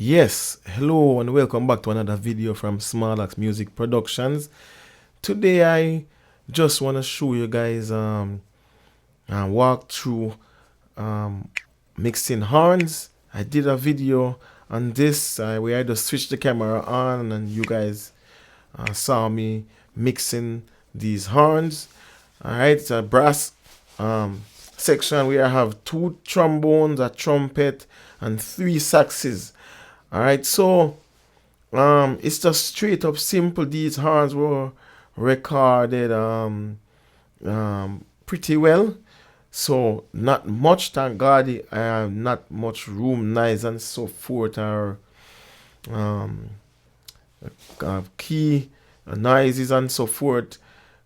Yes, hello and welcome back to another video from Smarlax Music Productions. Today I just want to show you guys and walk through mixing horns. I did a video on this where I just switched the camera on and you guys saw me mixing these horns. Alright, it's a brass section where I have 2 trombones, a trumpet, and 3 saxes. Alright, so it's just straight up simple. These horns were recorded pretty well. So not much, thank God. I have not much room noise and so forth, or key noises and so forth.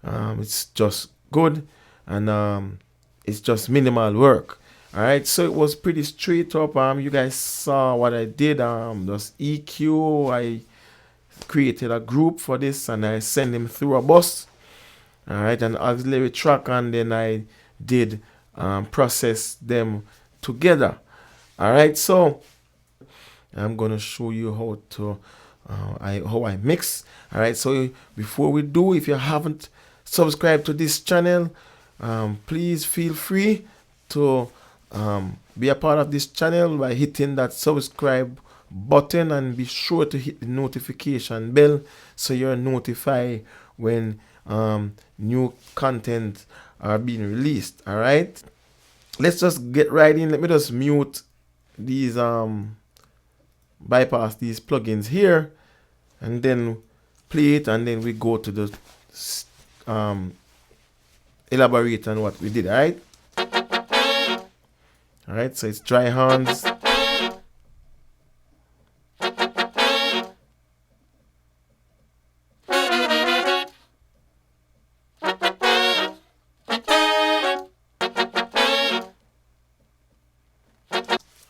It's just good, and it's just minimal work. All right, so it was pretty straight up. You guys saw what I did. Just EQ. I created a group for this, and I sent them through a bus. All right, an auxiliary track, and then I did process them together. All right, so I'm gonna show you how to how I mix. All right, so before we do, if you haven't subscribed to this channel, please feel free to be a part of this channel by hitting that subscribe button, and be sure to hit the notification bell so you're notified when new content are being released. All right, let's just get right in. Let me just mute these bypass these plugins here, and then play it, and then we go to the elaborate on what we did. All right, so it's dry horns.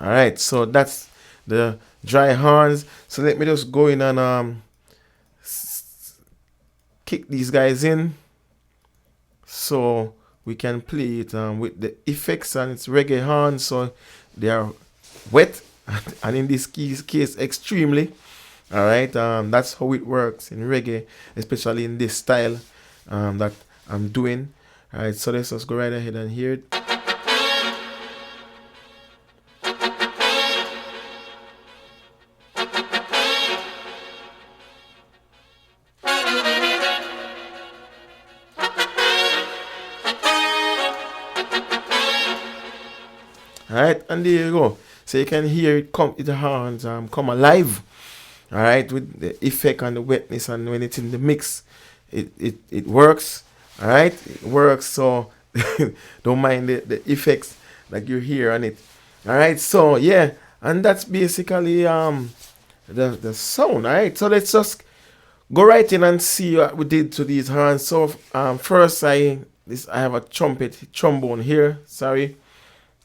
All right, so that's the dry horns. So let me just go in and kick these guys in so we can play it with the effects, and it's reggae horns, so they are wet and in this case extremely. All right, that's how it works in reggae, especially in this style that I'm doing. All right, so let's just go right ahead and hear it. All right, and there you go. So you can hear it come, the horns come alive. All right, with the effect and the wetness, and when it's in the mix, it works. All right, it works. So don't mind the effects that you hear on it. All right, so yeah, and that's basically the sound. All right, so let's just go right in and see what we did to these horns. So first I have a trombone here. Sorry,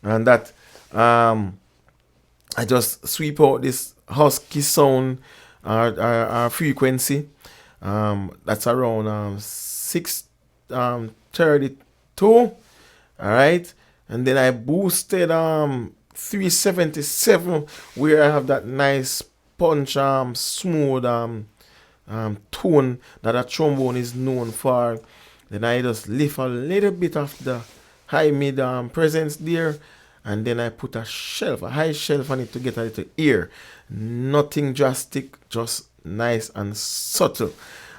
and that I just sweep out this husky sound, our frequency. That's around 632. All right, and then I boosted 377, where I have that nice punch, smooth tone that a trombone is known for. Then I just lift a little bit of the high mid presence there, and then I put a high shelf on it to get a little ear. Nothing drastic, just nice and subtle.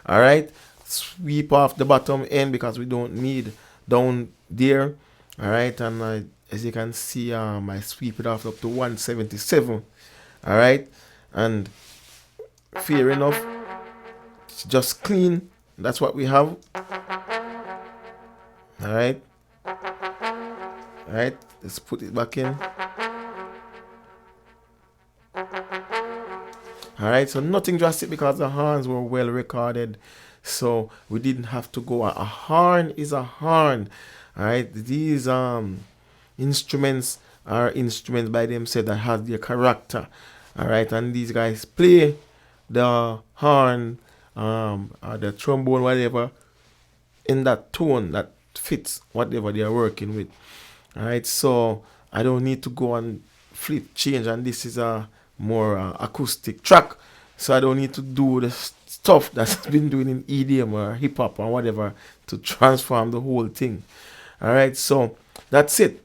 All right, sweep off the bottom end because we don't need down there. All right, and as you can see, I sweep it off up to 177. All right, and fair enough, it's just clean. That's what we have. All right. All right, let's put it back in. All right, so nothing drastic because the horns were well recorded, so we didn't have to go. A horn is a horn. All right, these instruments are instruments by themselves that have their character. All right, and these guys play the horn, or the trombone, whatever, in that tone that fits whatever they are working with. All right, so I don't need to go and flip change, and this is a more acoustic track, so I don't need to do the stuff that's been doing in EDM or hip hop or whatever to transform the whole thing. All right, so that's it.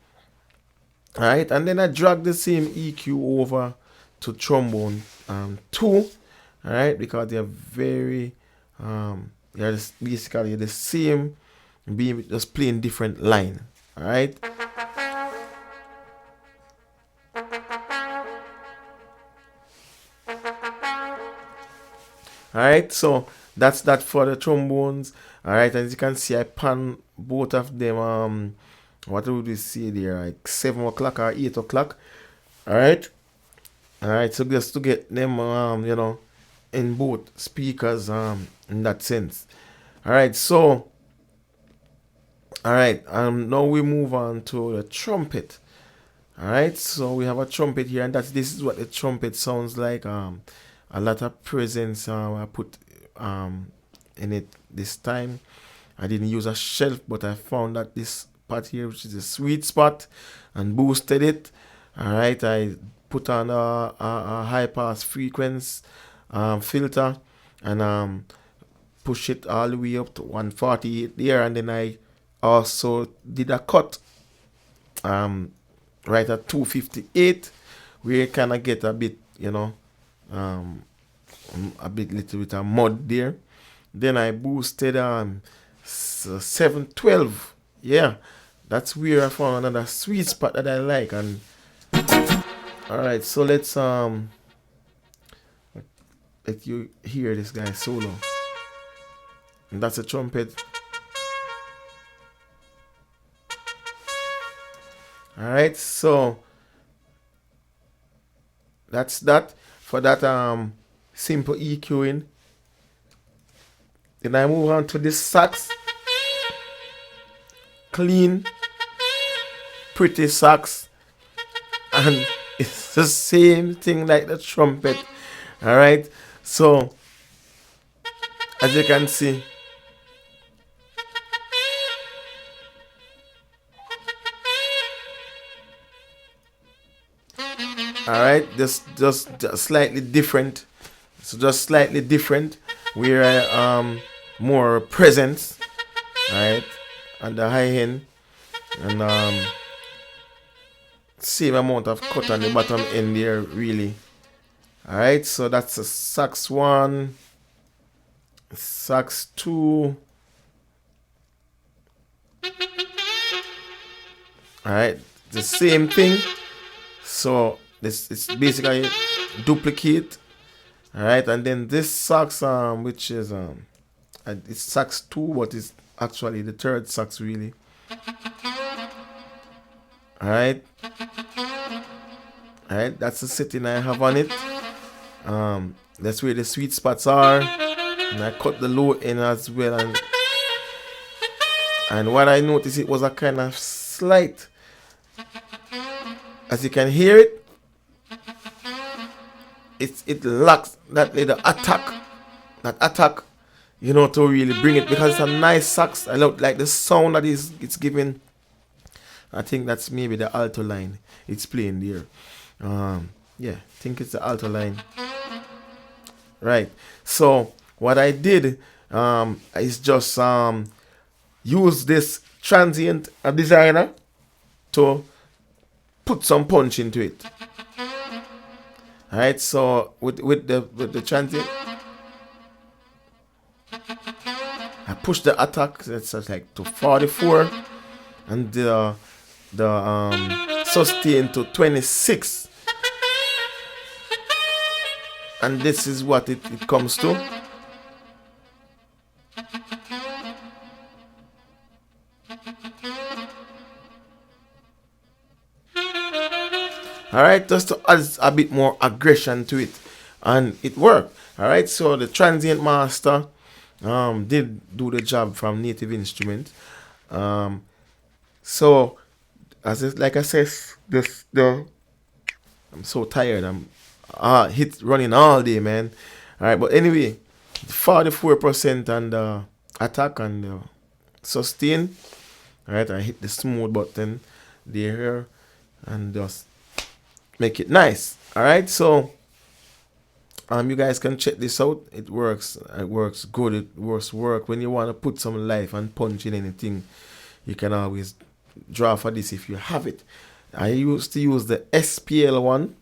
All right, and then I drag the same EQ over to trombone 2. All right, because they're very they're basically the same, being just playing different line. All right. All right, so that's that for the trombones. All right, as you can see, I pan both of them. What would we see there? Like 7 o'clock or 8 o'clock. All right, all right. So just to get them, in both speakers, in that sense. All right, so all right, now we move on to the trumpet. All right, so we have a trumpet here, and this is what the trumpet sounds like. A lot of presence I put in it this time. I didn't use a shelf, but I found that this part here, which is a sweet spot, and boosted it. All right, I put on a high pass frequency filter, and push it all the way up to 148 there, and then I also did a cut right at 258, where you kind of get a bit, a bit little bit of mud there. Then I boosted 712. Yeah, that's where I found another sweet spot that I like. And all right, so let's let you hear this guy solo. And that's a trumpet. All right, so that's that for that simple EQing. Then I move on to this sax. Clean, pretty sax, and it's the same thing like the trumpet. All right, so as you can see, all right, just slightly different. So just slightly different. Where more presence, right, at the high end, and same amount of cut on the bottom end there, really. All right, so that's a sax 1, sax 2. All right, the same thing. So this is basically duplicate. All right, and then this sax which is it's sax 2, but it's actually the third sax, really. All right, that's the setting I have on it. That's where the sweet spots are, and I cut the low end as well. And what I noticed, it was a kind of slight, as you can hear it, it lacks that little attack, to really bring it, because it's a nice sax. I like the sound that it's giving. I think that's maybe the alto line it's playing there. Yeah, I think it's the alto line. Right. So what I did is just use this transient designer to put some punch into it. All right. So with the transient, I push the attack. That's like to 44, and the sustain to 26, and this is what it comes to. All right, just to add a bit more aggression to it, and it worked. All right, so the transient master did do the job from Native Instruments. So like I said, I'm so tired. I'm running all day, man. All right, but anyway, 44% on the attack and sustain. All right, I hit the smooth button there and just make it nice. All right, so you guys can check this out. It works. It works good. It work when you want to put some life and punch in anything. You can always draw for this if you have it. I used to use the SPL one.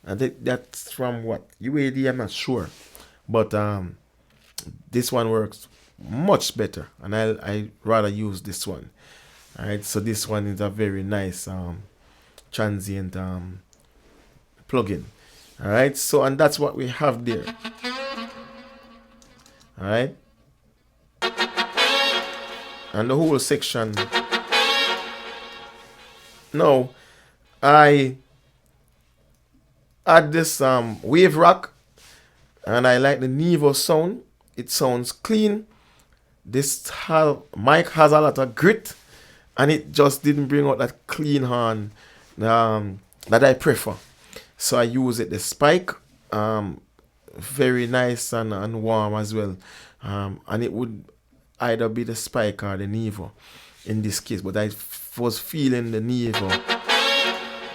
I think that's from what UAD. I'm not sure, but this one works much better, and I rather use this one. All right, so this one is a very nice transient plugin. All right, so and that's what we have there. All right, and the whole section. Now I add this wave rock, and I like the Nevo sound. It sounds clean. This mic has a lot of grit, and it just didn't bring out that clean horn that I prefer. So I use it the spike, very nice and warm as well, and it would either be the spike or the Nevo in this case, but I was feeling the Nevo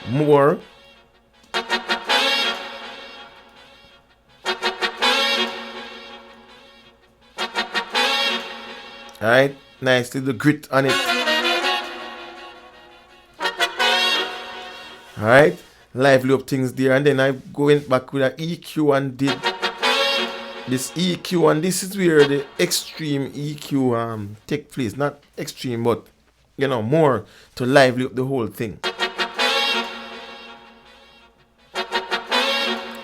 more. Alright, nice little grit on it. Alright, lively up things there, and then I went back with an EQ and did this EQ, and this is where the extreme EQ take place. Not extreme, but you know, more to lively up the whole thing.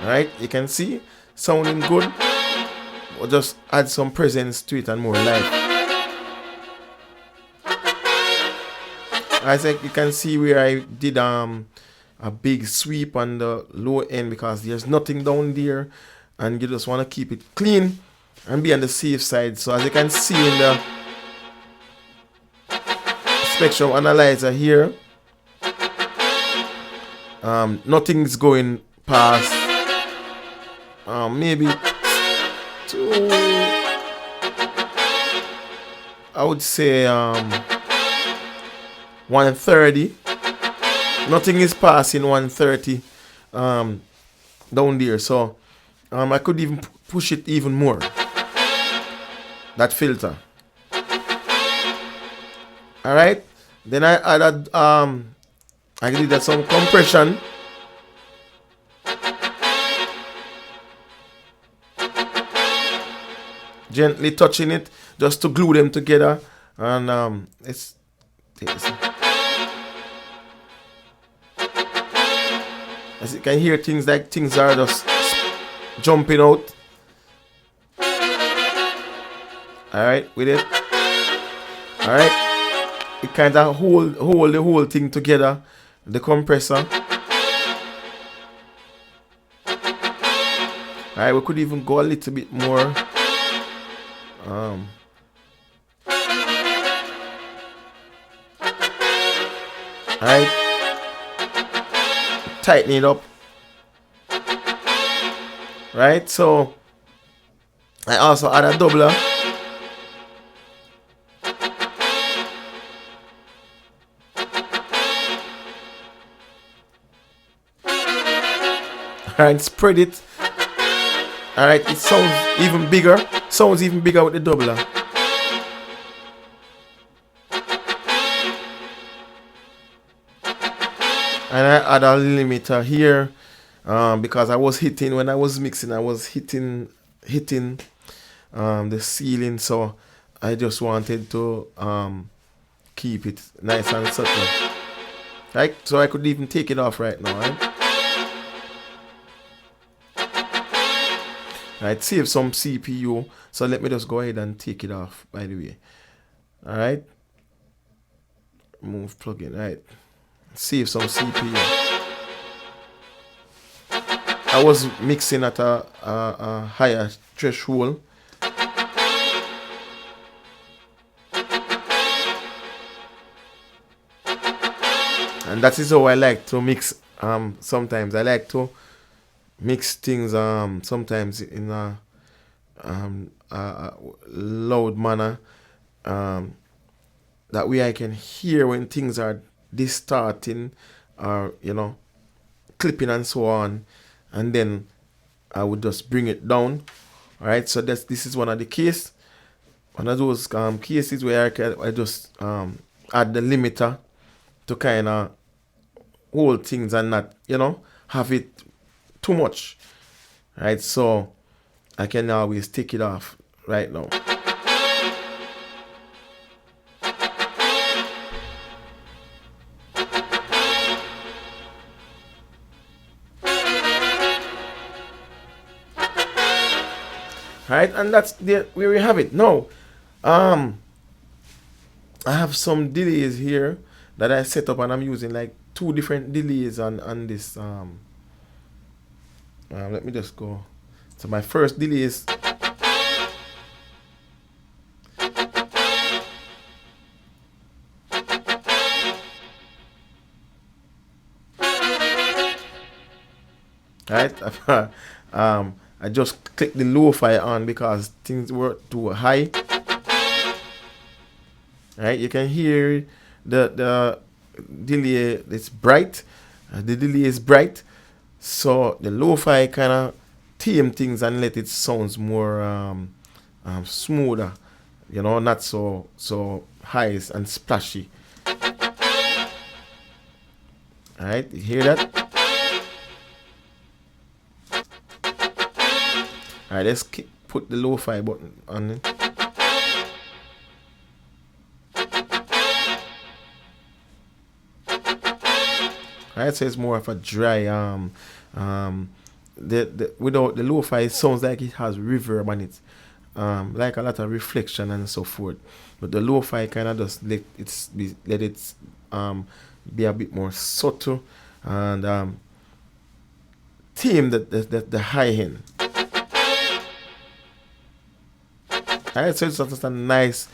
Alright, you can see sounding good. Or just add some presence to it and more life. As you can see where I did a big sweep on the low end because there's nothing down there, and you just want to keep it clean and be on the safe side. So as you can see in the spectrum analyzer here, nothing's going past maybe to, I would say 130. Nothing is passing 130 down there, so I could even push it even more, that filter. Alright, then I added I did some compression. Gently touching it just to glue them together, and it's as you can hear, things are just jumping out. Alright, with it. Alright. It kind of hold the whole thing together. The compressor. Alright, we could even go a little bit more. Alright. Tighten it up. Right, so I also add a doubler. Alright, spread it. Alright, it sounds even bigger. Sounds even bigger with the doubler. And I add a limiter here because I was hitting, when I was mixing, I was hitting the ceiling, so I just wanted to keep it nice and subtle. Right, so I could even take it off right now. Right, save some CPU, so let me just go ahead and take it off, by the way. Alright, move plugin. Right, save some CPU. I was mixing at a higher threshold. And that is how I like to mix. Sometimes I like to mix things sometimes in a loud manner, That way I can hear when things are distorting or, clipping and so on. And then I would just bring it down. All right, so this is one of the case. One of those cases where I just add the limiter to kind of hold things and not, have it too much. Right, so I can always take it off right now. Right, and that's where we have it. Now, I have some delays here that I set up, and I'm using like two different delays on this. Let me just go. So my first delay is right. I just click the lo-fi on because things were too high. Right, you can hear the delay. It's bright. The delay is bright, so the lo-fi kind of tame things and let it sounds more smoother. Not so high and splashy. All right, you hear that? All right, let's put the lo-fi button on it. Right, so it's more of a dry without the lo-fi, it sounds like it has reverb on it, like a lot of reflection and so forth. But the lo-fi kind of just let it be a bit more subtle and tame the high end. Alright, so it's just a nice,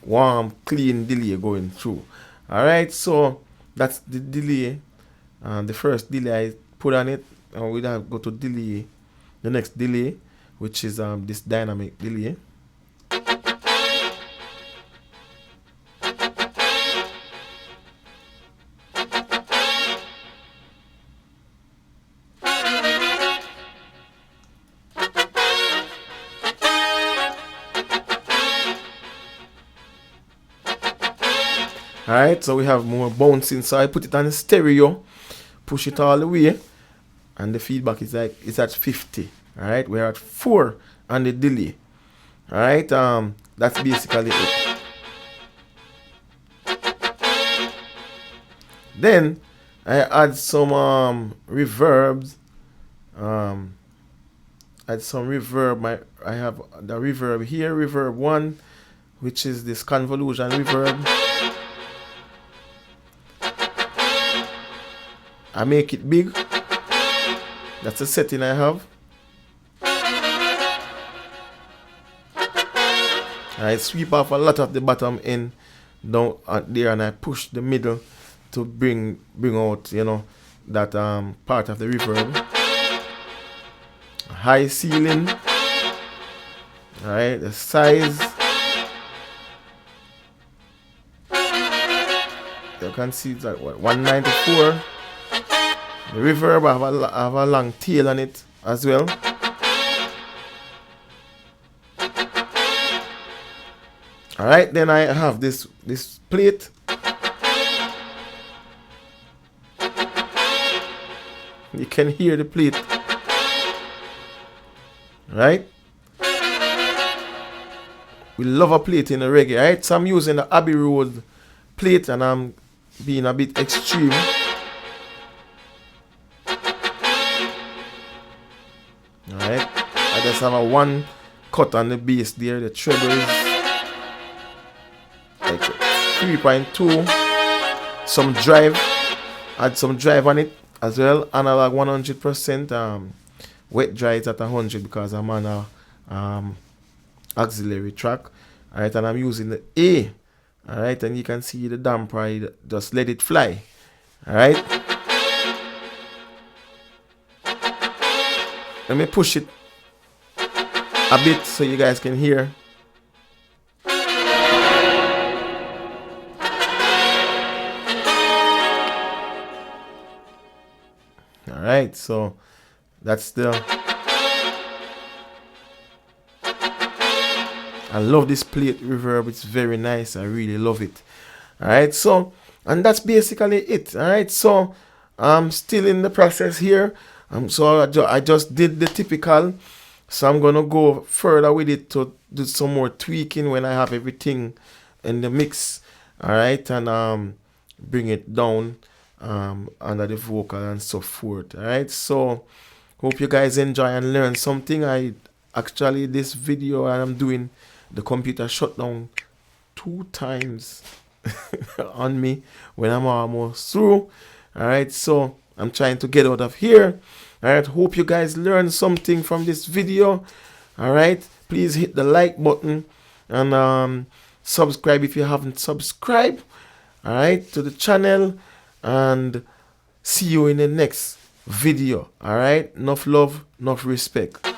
warm, clean delay going through. Alright, so that's the delay. The first delay I put on it, and we'll go to delay, the next delay, which is this dynamic delay. Alright, so we have more bouncing, so I put it on the stereo, push it all the way, and the feedback is like it's at 50. Alright, we're at 4 on the delay. Alright, that's basically it. Then I add some reverbs. Add some reverb. I have the reverb here, reverb 1, which is this convolution reverb. I make it big. That's a setting I have. I sweep off a lot of the bottom end down there, and I push the middle to bring out, that part of the reverb. High ceiling. Alright, the size. You can see it's at 194. The reverb, I have a long tail on it as well. Alright, then I have this plate. You can hear the plate. Right? We love a plate in the reggae, right? So I'm using the Abbey Road plate, and I'm being a bit extreme. Alright, I just have a one cut on the bass there, the treble is like 3.2, some drive, add some drive on it as well, analog 100%, wet dry is at 100 because I'm on a auxiliary track. Alright, and I'm using the A. Alright, and you can see the damper, I just let it fly. Alright, let me push it a bit so you guys can hear. right, so that's the, I love this plate reverb. It's very nice. I really love it. All right, so, and that's basically it. All right, so I'm still in the process here. So I just did the typical. So I'm gonna go further with it to do some more tweaking when I have everything in the mix. All right, and bring it down under the vocal and so forth. All right, so hope you guys enjoy and learn something. I actually, this video I'm doing, the computer shut down 2 times on me when I'm almost through. All right, so I'm trying to get out of here. All right, hope you guys learned something from this video. All right, please hit the like button and subscribe if you haven't subscribed. All right, to the channel, and see you in the next video. All right, enough love, enough respect.